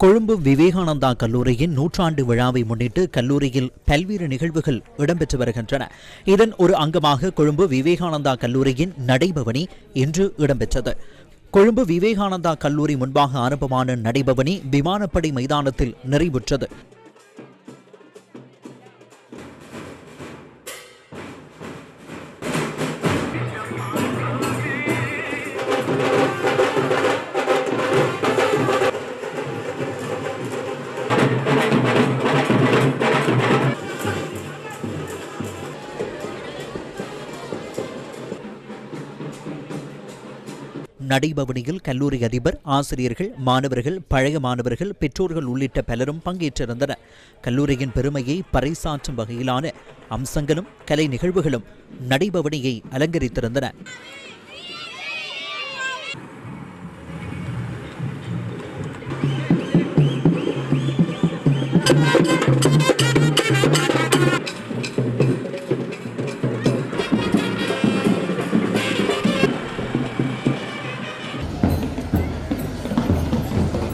கொழும்பு விவேகானந்தா கல்லூரியின் 100ஆண்டு விழாவை முன்னிட்டு கல்லூரியில் பல்வேறு நிகழ்வுகள் இடம்பெற்று வருகின்றன. இதன் ஒரு அங்கமாக கொழும்பு விவேகானந்தா கல்லூரியின் நடைபவனி இன்று இடம்பெற்றது. கொழும்பு விவேகானந்தா கல்லூரி முன்பாக ஆரம்பமான நடைபவனி விமானப்படை மைதானத்தில் நிறைவுற்றது. நடைபவனியில் கல்லூரி அதிபர், ஆசிரியர்கள், மாணவர்கள், பழைய மாணவர்கள், பெற்றோர்கள் உள்ளிட்ட பலரும் பங்கேற்றிருந்தனர். கல்லூரியின் பெருமையை பறைசாற்றும் வகையிலான அம்சங்களும் கலை நிகழ்வுகளும் நடைபவனியை அலங்கரித்திருந்தன.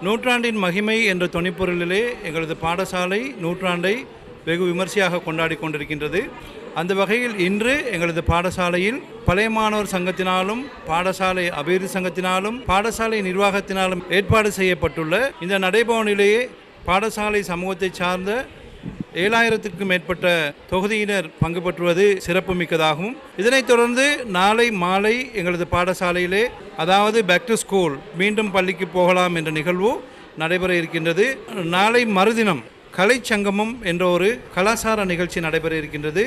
நூற்றாண்டின் மகிமை என்ற தொனிப்பொருளிலே எங்களது பாடசாலை நூற்றாண்டை வெகு விமர்சையாக கொண்டாடி கொண்டிருக்கின்றது. அந்த வகையில் இன்று எங்களது பாடசாலையில் பழைய மாணவர் சங்கத்தினாலும் பாடசாலை அபிவிருத்தி சங்கத்தினாலும் பாடசாலை நிர்வாகத்தினாலும் ஏற்பாடு செய்யப்பட்டுள்ள இந்த நடைபவனிலேயே பாடசாலை சமூகத்தை சார்ந்த 7000க்கும் மேற்பட்ட தொகுதியினர் பங்கு பெற்றுவது சிறப்புமிக்கதாகும். இதனைத் தொடர்ந்து நாளை மாலை எங்களது பாடசாலையிலே, அதாவது பேக் டு ஸ்கூல், மீண்டும் பள்ளிக்கு போகலாம் என்ற நிகழ்வு நடைபெற இருக்கின்றது. நாளை மறுதினம் கலை சங்கமம் என்ற ஒரு கலாச்சார நிகழ்ச்சி நடைபெற இருக்கின்றது.